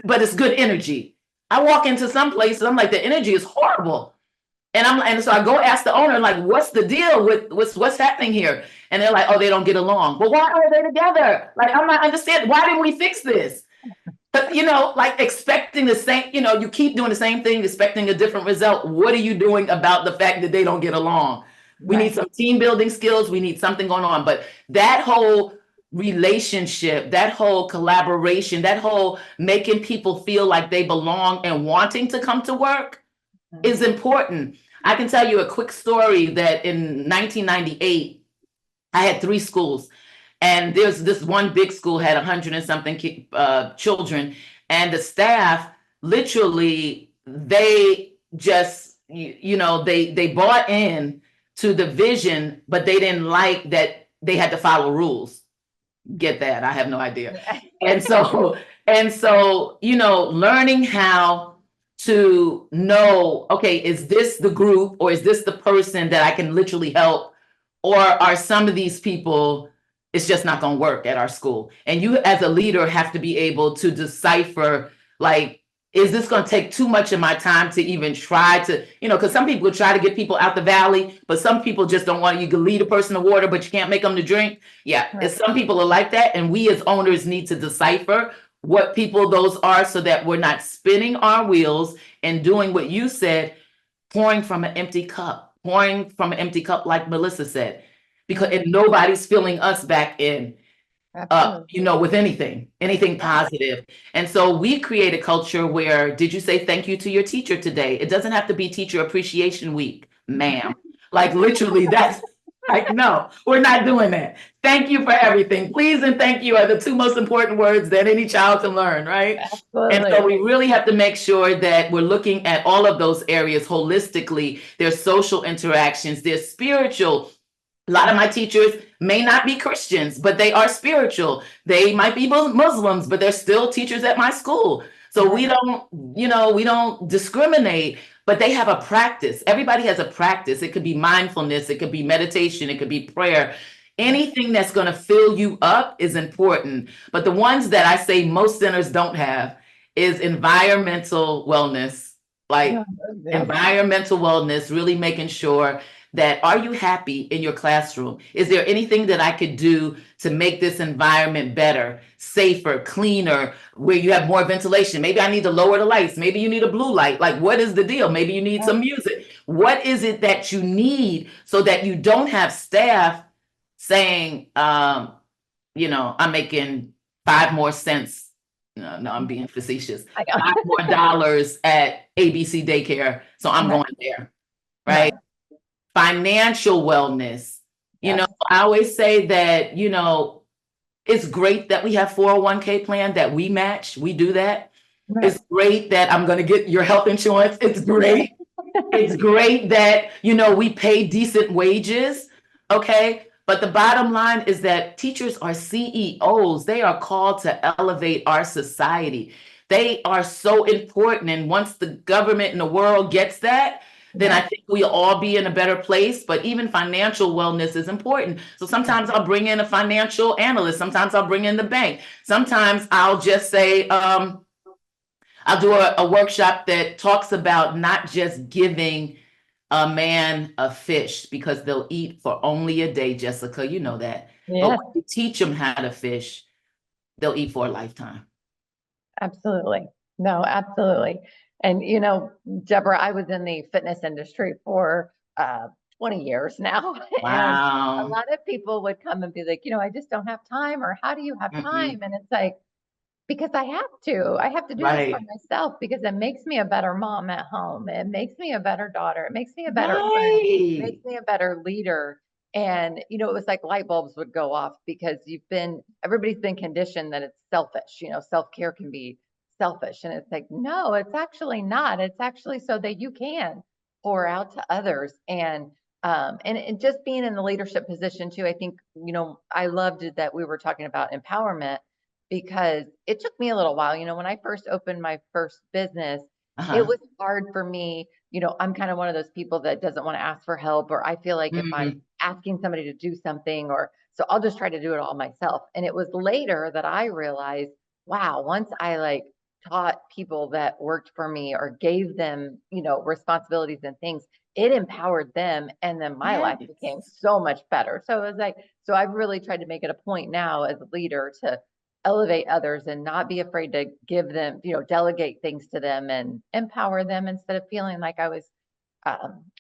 it's good energy. I walk into some places, I'm like, the energy is horrible. And so I go ask the owner, like, what's the deal with what's happening here? And they're like, oh, they don't get along. Well, why are they together? Like, I'm not understanding. Why didn't we fix this? But, you know, like expecting the same, you know, you keep doing the same thing, expecting a different result. What are you doing about the fact that they don't get along? We need some team building skills. We need something going on. But that whole relationship, that whole collaboration, that whole making people feel like they belong and wanting to come to work is important. I can tell you a quick story that in 1998, I had 3 schools. And there's this one big school had 100 and something children, and the staff literally they just you know they bought in to the vision, but they didn't like that they had to follow rules. Get that? I have no idea. And so you know, learning how to know, okay, is this the group or is this the person that I can literally help, or are some of these people, it's just not going to work at our school? And you as a leader have to be able to decipher, like, is this going to take too much of my time to even try to, you know, because some people try to get people out the valley, but some people just don't want, you can lead a person to water, but you can't make them to drink. Yeah, right. Some people are like that. And we as owners need to decipher what people those are so that we're not spinning our wheels and doing what you said, pouring from an empty cup like Melissa said, because and nobody's filling us back in up, you know, with anything positive. And so we create a culture where, did you say thank you to your teacher today? It doesn't have to be Teacher Appreciation Week, ma'am. Like literally that's like, no, we're not doing that. Thank you for everything. Please and thank you are the 2 most important words that any child can learn, right? Absolutely. And so we really have to make sure that we're looking at all of those areas holistically. There's social interactions, there's spiritual. A lot of my teachers may not be Christians, but they are spiritual. They might be Muslims, but they're still teachers at my school. So we don't, you know, we don't discriminate, but they have a practice. Everybody has a practice. It could be mindfulness, it could be meditation, it could be prayer. Anything that's going to fill you up is important. But the ones that I say most centers don't have is environmental wellness, like environmental wellness, really making sure that, are you happy in your classroom? Is there anything that I could do to make this environment better, safer, cleaner, where you have more ventilation? Maybe I need to lower the lights. Maybe you need a blue light. Like, what is the deal? Maybe you need some music. What is it that you need so that you don't have staff saying, you know, I'm making 5 more cents. No, I'm being facetious. $5 more at ABC daycare. So I'm going there, right? Financial wellness. You know, I always say that, you know, it's great that we have 401k plan that we match. We do that. It's great that I'm going to get your health insurance. It's great. It's great that, you know, we pay decent wages. Okay. But the bottom line is that teachers are CEOs. They are called to elevate our society. They are so important. And once the government and the world gets that, then I think we'll all be in a better place. But even financial wellness is important. So sometimes I'll bring in a financial analyst. Sometimes I'll bring in the bank. Sometimes I'll just say, I'll do a workshop that talks about not just giving a man a fish because they'll eat for only a day, Jessica, you know that. But when you teach them how to fish, they'll eat for a lifetime. Absolutely. No, absolutely. And, you know, Deborah, I was in the fitness industry for 20 years now. And a Wow. lot of people would come and be like, I just don't have time, or how do you have Mm-mm. time? And it's like, because I have to. I have to do this for Right. myself because it makes me a better mom at home. It makes me a better daughter. It makes me a better friend. It Right. makes me a better leader. And, it was like light bulbs would go off because everybody's been conditioned that it's selfish. Self-care can be selfish. And it's like, no, it's actually not. It's actually so that you can pour out to others. And just being in the leadership position too, I think, I loved it that we were talking about empowerment because it took me a little while. When I first opened my first business, it Uh-huh. was hard for me. I'm kind of one of those people that doesn't want to ask for help, or I feel like if I'm Mm. asking somebody to do something, or so I'll just try to do it all myself. And it was later that I realized, wow, once I like taught people that worked for me or gave them, responsibilities and things, it empowered them. And then my life became Yes. so much better. So it was like, so I've really tried to make it a point now as a leader to elevate others and not be afraid to give them, delegate things to them and empower them instead of feeling like I was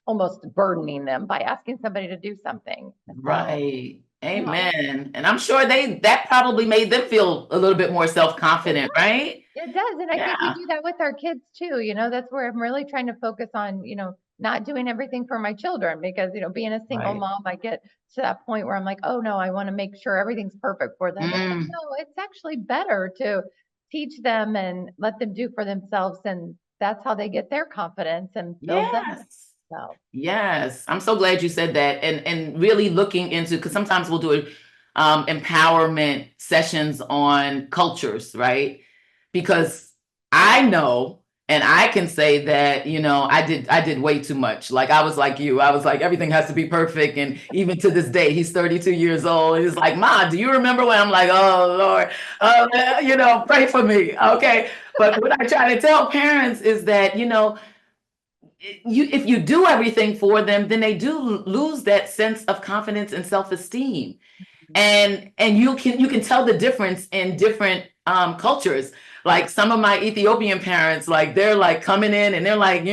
almost burdening them by asking somebody to do something. So, Right. yeah, Amen. And I'm sure that probably made them feel a little bit more it self-confident, does. right? It does. And I think we Yeah. do that with our kids too. That's where I'm really trying to focus on, not doing everything for my children because, being a single Right. mom, I get to that point where I'm like, oh no, I want to make sure everything's perfect for them. It's like, Mm. no, it's actually better to teach them and let them do for themselves. And that's how they get their confidence and build them. Yes. So, Yes. I'm so glad you said that. And really looking into, because sometimes we'll do empowerment sessions on cultures, right? Because I know and I can say that, I did way too much. Like I was like you. I was like, everything has to be perfect. And even to this day, he's 32 years old. He's like, Ma, do you remember when I'm like, oh Lord, pray for me. Okay. But what I try to tell parents is that, if you do everything for them, then they do lose that sense of confidence and self-esteem. And you can tell the difference in different cultures. Like some of my Ethiopian parents, like they're like coming in and they're like,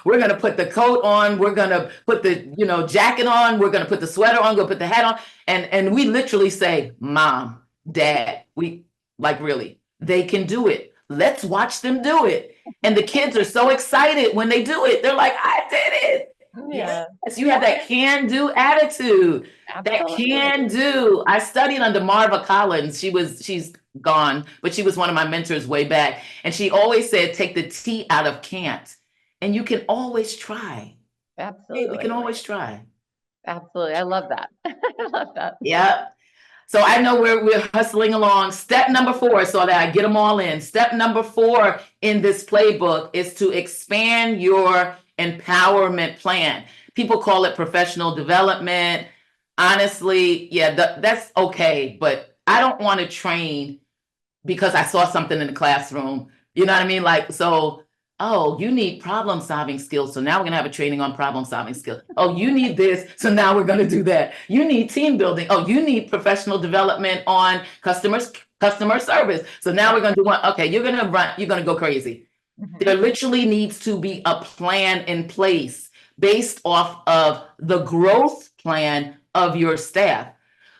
we're gonna put the coat on, we're gonna put the jacket on, we're gonna put the sweater on, go put the hat on, and we literally say, Mom, Dad, we like really, they can do it. Let's watch them do it. And the kids are so excited when they do it. They're like, I did it. yeah, Yes, you have that can-do attitude. That absolutely. can do. I studied under Marva Collins. She's gone, but she was one of my mentors way back. And she always said, take the T out of can't. And you can always try. Hey, we can Absolutely. always try. Absolutely. I love that. I love that. Yeah. So I know we're hustling along. Step number 4, so that I get them all in. Step number 4 in this playbook is to expand your empowerment plan. People call it professional development. Honestly, yeah, that's okay, but I don't want to train because I saw something in the classroom. You know what I mean? Like, so, oh, you need problem solving skills. So now we're going to have a training on problem solving skills. Oh, you need this. So now we're going to do that. You need team building. Oh, you need professional development on customer service. So now we're going to do one. Okay, you're going to go crazy. There Mhm. literally needs to be a plan in place based off of the growth plan of your staff.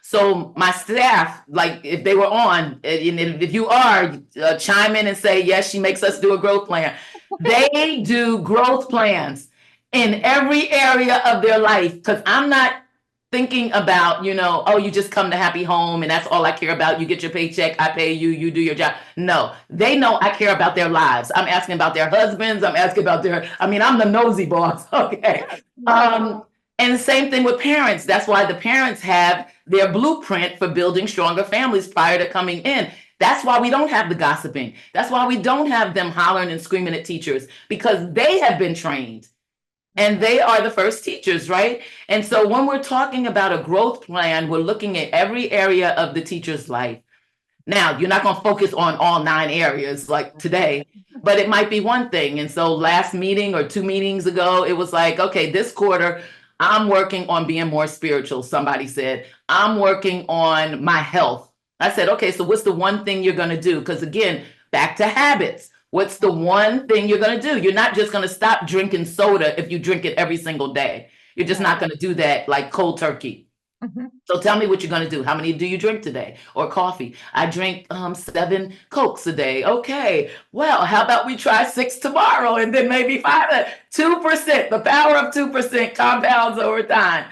So my staff, like if they were on, and if you are, chime in and say, yes, she makes us do a growth plan. They do growth plans in every area of their life because I'm not thinking about, oh, you just come to happy home and that's all I care about. You get your paycheck, I pay you, you do your job. No, they know I care about their lives. I'm asking about their husbands. I'm asking about I'm the nosy boss. Okay. Yeah. Um, and the same thing with parents. That's why the parents have their blueprint for building stronger families prior to coming in. That's why we don't have the gossiping. That's why we don't have them hollering and screaming at teachers because they have been trained and they are the first teachers, right? And so when we're talking about a growth plan, we're looking at every area of the teacher's life. Now, you're not going to focus on all 9 areas like today, but it might be one thing. And so last meeting or 2 meetings ago, it was like, okay, this quarter, I'm working on being more spiritual. Somebody said, I'm working on my health. I said, okay, so what's the one thing you're going to do? Because again, back to habits. What's the one thing you're going to do? You're not just going to stop drinking soda if you drink it every single day. You're just not going to do that like cold turkey. So tell me what you're going to do. How many do you drink today? Or coffee? I drink 7 Cokes a day. Okay. Well, how about we try 6 tomorrow and then maybe 5? 2%. The power of 2% compounds over time.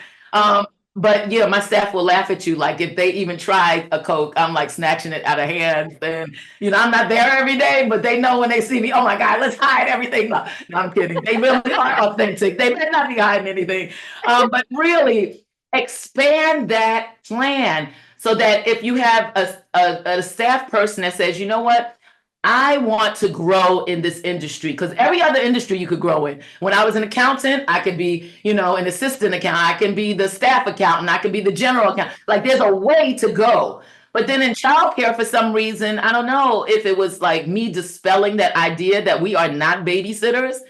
But yeah, my staff will laugh at you. Like if they even try a Coke, I'm like snatching it out of hands. And I'm not there every day, but they know when they see me, oh my God, let's hide everything. No, I'm kidding. They really are authentic. They better not be hiding anything. But really, expand that plan so that if you have a staff person that says, you know what, I want to grow in this industry, because every other industry you could grow in. When I was an accountant, I could be, an assistant accountant. I can be the staff accountant. I could be the general accountant. Like there's a way to go. But then in childcare, for some reason, I don't know if it was like me dispelling that idea that we are not babysitters,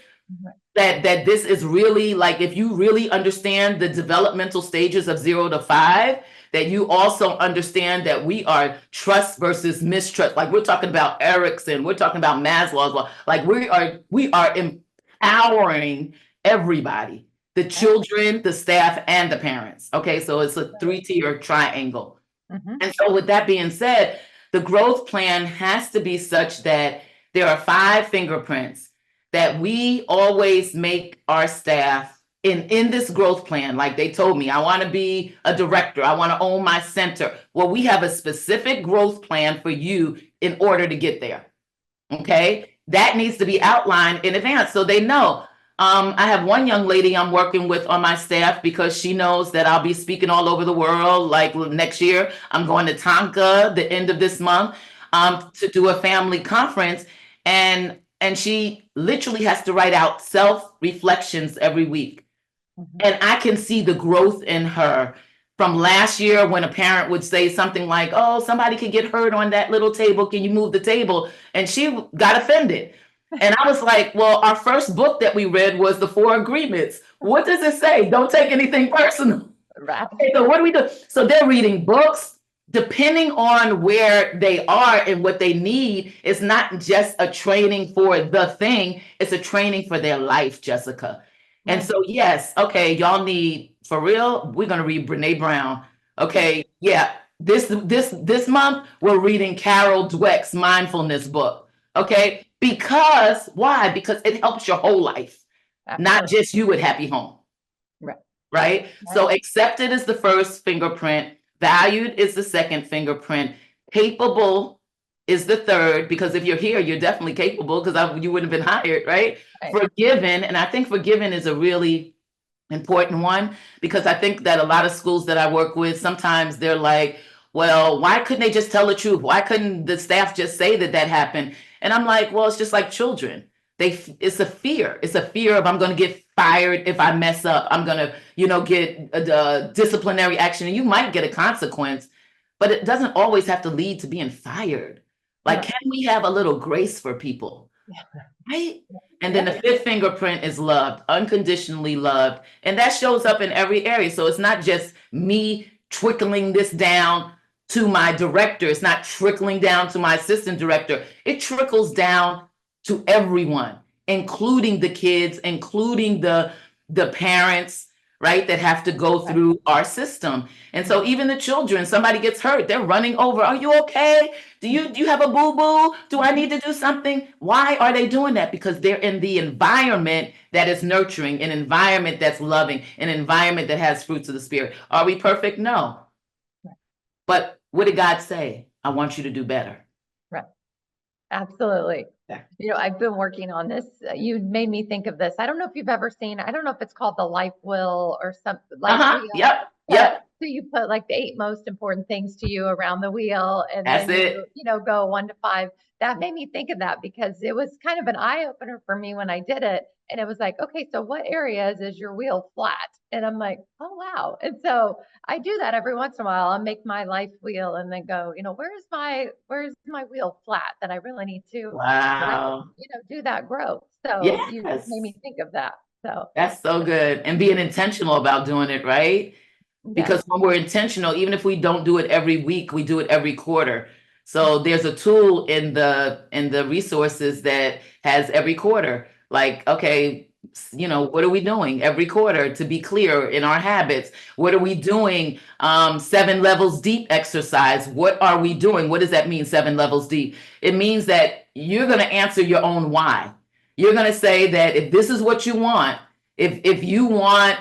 that this is really like, if you really understand the developmental stages of 0 to 5, that you also understand that we are trust versus mistrust. Like we're talking about Erickson, we're talking about Maslow's law. Like we are empowering everybody, the children, the staff, and the parents. Okay, so it's a 3-tier triangle. And so with that being said, the growth plan has to be such that there are 5 fingerprints that we always make our staff in this growth plan. Like they told me, I want to be a director. I want to own my center. Well, we have a specific growth plan for you in order to get there. Okay. That needs to be outlined in advance so they know. I have one young lady I'm working with on my staff because she knows that I'll be speaking all over the world. Like next year, I'm going to Tonka the end of this month to do a family conference. And she literally has to write out self-reflections every week. And I can see the growth in her from last year when a parent would say something like, oh, somebody could get hurt on that little table. Can you move the table? And she got offended. And I was like, well, our first book that we read was The 4 Agreements. What does it say? Don't take anything personal. Right. Okay, so what do we do? So they're reading books. Depending on where they are and what they need, it's not just a training for the thing, it's a training for their life, Jessica. And so, yes, okay, y'all need, for real, we're going to read Brene Brown. Okay, yeah, this month, we're reading Carol Dweck's mindfulness book. Okay, because, why? Because it helps your whole life, not just you at Happy Home. Right? So accepted is the first fingerprint. Valued is the second fingerprint. Capable is the third, because if you're here, you're definitely capable, because you wouldn't have been hired, right? Forgiven, and I think forgiven is a really important one, because I think that a lot of schools that I work with, sometimes they're like, well, why couldn't they just tell the truth? Why couldn't the staff just say that happened? And I'm like, well, it's just like children. It's a fear. It's a fear of, I'm going to get fired if I mess up. I'm going to, get a disciplinary action, and you might get a consequence, but it doesn't always have to lead to being fired. Like, can we have a little grace for people? Right? And then the 5th fingerprint is loved, unconditionally loved. And that shows up in every area. So it's not just me trickling this down to my director. It's not trickling down to my assistant director. It trickles down to everyone, including the kids, including the parents, right, that have to go through our system. And so even the children, somebody gets hurt, they're running over. Are you okay? Do you have a boo-boo? Do I need to do something? Why are they doing that? Because they're in the environment that is nurturing, an environment that's loving, an environment that has fruits of the spirit. Are we perfect? No. But what did God say? I want you to do better. Right. Absolutely. I've been working on this. You made me think of this. I don't know if you've ever seen, I don't know if it's called the life wheel or something. Yep. So you put like the 8 most important things to you around the wheel, and that's then you go 1 to 5. That made me think of that, because it was kind of an eye opener for me when I did it. And it was like, okay, so what areas is your wheel flat? And I'm like, oh, wow. And so I do that every once in a while. I'll make my life wheel and then go, where's my wheel flat that I really need to, do that growth. So you made me think of that. So that's so good. And being intentional about doing it, right? Because when we're intentional, even if we don't do it every week, we do it every quarter. So there's a tool in the resources that has every quarter. Like, okay, What are we doing every quarter to be clear in our habits? What are we doing? 7 levels deep exercise. What are we doing? What does that mean, 7 levels deep? It means that you're going to answer your own why. You're going to say that if this is what you want, if you want,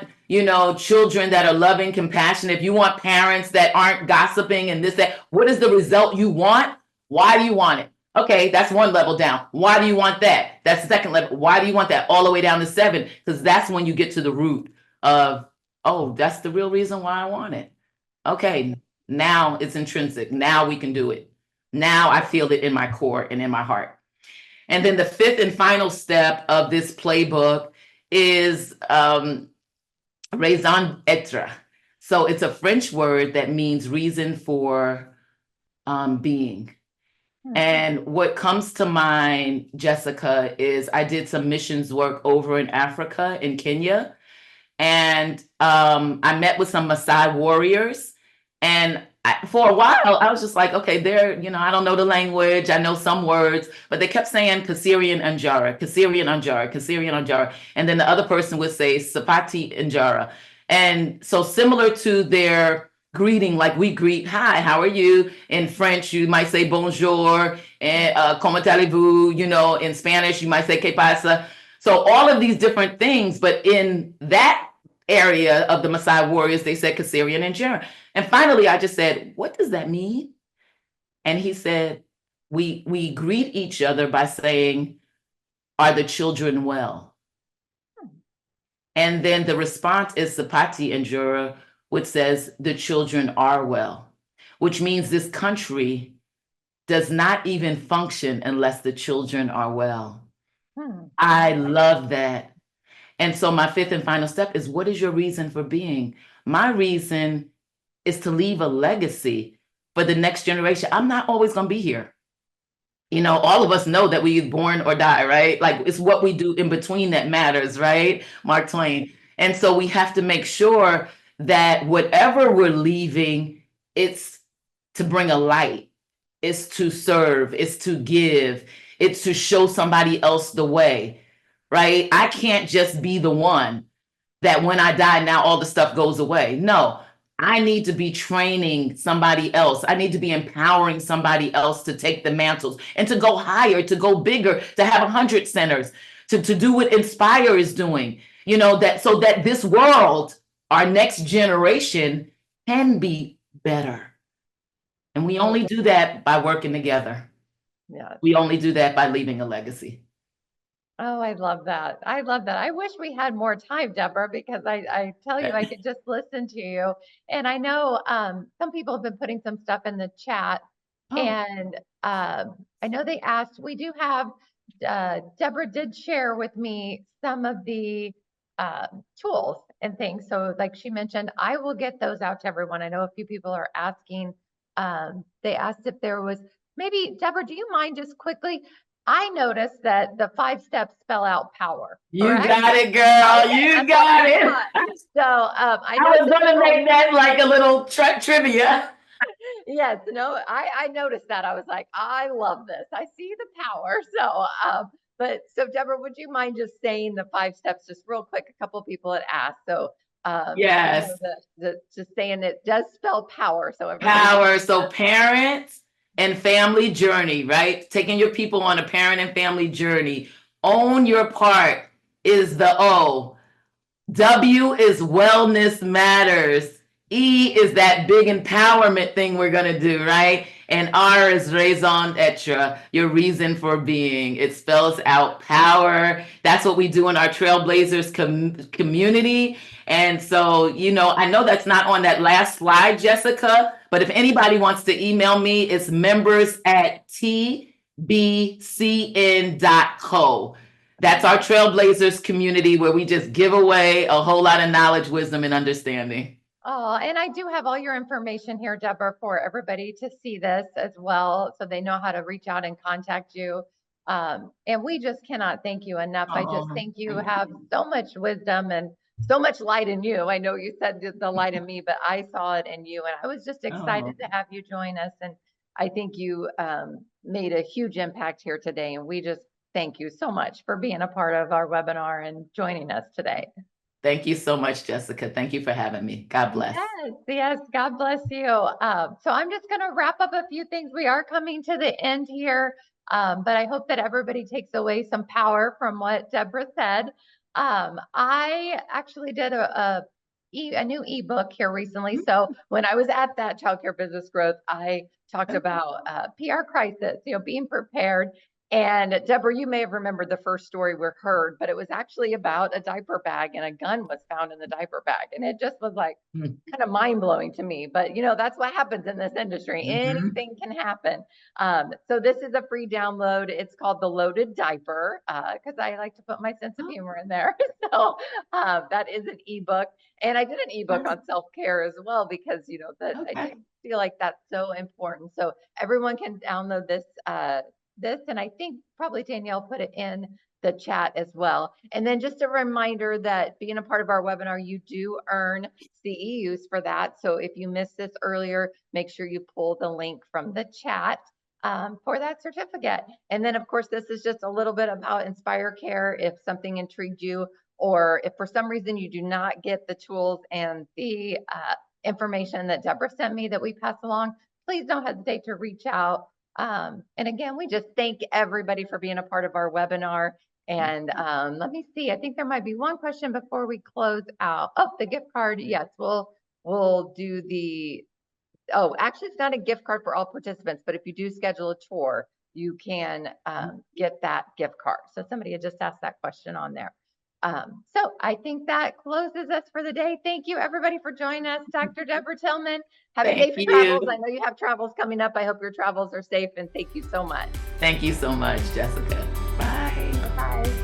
children that are loving, compassionate, if you want parents that aren't gossiping and this, that, what is the result you want? Why do you want it? Okay, that's 1 level down. Why do you want that? That's the 2nd level. Why do you want that? All the way down to 7, because that's when you get to the root of, oh, that's the real reason why I want it. Okay, now it's intrinsic. Now we can do it. Now I feel it in my core and in my heart. And then the 5th and final step of this playbook is raison d'être. So it's a French word that means reason for being. And what comes to mind, Jessica, is I did some missions work over in Africa, in Kenya. And I met with some Maasai warriors. And for a while, I was just like, okay, I don't know the language. I know some words, but they kept saying Kasirian Anjara, Kasirian Anjara, Kasirian Anjara. And then the other person would say Sapati Anjara. And so similar to their greeting, like we greet, hi, how are you? In French, you might say bonjour, and comment allez-vous? In Spanish, you might say que pasa? So all of these different things, but in that area of the Maasai warriors, they said Kasirian and Anjara. And finally, I just said, what does that mean? And he said, we greet each other by saying, are the children well? And then the response is Sapati Anjara, which says the children are well, which means this country does not even function unless the children are well. I love that. And so my 5th and final step is, what is your reason for being? My reason is to leave a legacy for the next generation. I'm not always going to be here. All of us know that we born or die, right? Like, it's what we do in between that matters, right? Mark Twain. And so we have to make sure that whatever we're leaving, it's to bring a light, it's to serve, it's to give, it's to show somebody else the way, right? I can't just be the one that when I die, now all the stuff goes away. No, I need to be training somebody else. I need to be empowering somebody else to take the mantles and to go higher, to go bigger, to have 100 centers, to do what Inspire is doing, so that this world, our next generation, can be better. And we only do that by working together. Yeah. We only do that by leaving a legacy. Oh, I love that. I love that. I wish we had more time, Deborah, because I tell you, I could just listen to you. And I know some people have been putting some stuff in the chat. And I know they asked, we do have, Deborah did share with me some of the tools and things. So like she mentioned, I will get those out to everyone. I know a few people are asking, they asked if there was, maybe, Deborah, do you mind just quickly? I noticed that the 5 steps spell out power. You got it, girl. Okay, you got it. So I was going to make that like a little trivia. Yes, no, I noticed that. I was like, I love this. I see the power. So, so Deborah, would you mind just saying the 5 steps just real quick? A couple of people had asked. So yes, just saying it does spell power. So power. So parents and family journey, right? Taking your people on a parent and family journey. Own your part is the O. W is wellness matters. E is that big empowerment thing we're going to do, right? And R is raison d'être, your reason for being. It spells out power. That's what we do in our Trailblazers community. And so, I know that's not on that last slide, Jessica, but if anybody wants to email me, it's members@tbcn.co. That's our Trailblazers community where we just give away a whole lot of knowledge, wisdom, and understanding. Oh, and I do have all your information here, Deborah, for everybody to see this as well, so they know how to reach out and contact you. And we just cannot thank you enough. I just think you have so much wisdom and so much light in you. I know you said the light in me, but I saw it in you, and I was just excited to have you join us. And I think you made a huge impact here today, and we just thank you so much for being a part of our webinar and joining us today. Thank you so much, Jessica. Thank you for having me. God bless. Yes, God bless you. So I'm just going to wrap up a few things. We are coming to the end here, but I hope that everybody takes away some power from what Deborah said. I actually did a new ebook here recently. So when I was at that Childcare Business Growth, I talked about PR crisis, being prepared. And Deborah, you may have remembered the first story we heard, but it was actually about a diaper bag, and a gun was found in the diaper bag. And it just was like kind of mind blowing to me. But that's what happens in this industry. Anything can happen. So this is a free download. It's called The Loaded Diaper, because I like to put my sense of humor in there. So that is an ebook. And I did an ebook on self-care as well, because I just feel like that's so important. So everyone can download this, and I think probably Danielle put it in the chat as well. And then just a reminder that being a part of our webinar, you do earn CEUs for that. So if you missed this earlier, make sure you pull the link from the chat for that certificate. And then of course, this is just a little bit about Inspire Care. If something intrigued you, or if for some reason you do not get the tools and the information that Deborah sent me that we pass along, please don't hesitate to reach out. And again, we just thank everybody for being a part of our webinar. And let me see, I think there might be one question before we close out. Oh, the gift card. Yes, we'll do the, actually it's not a gift card for all participants, but if you do schedule a tour, you can get that gift card. So somebody had just asked that question on there. So I think that closes us for the day. Thank you everybody for joining us. Dr. Deborah Tillman, have a safe travels. I know you have travels coming up. I hope your travels are safe, and thank you so much. Thank you so much, Jessica. Bye. Bye.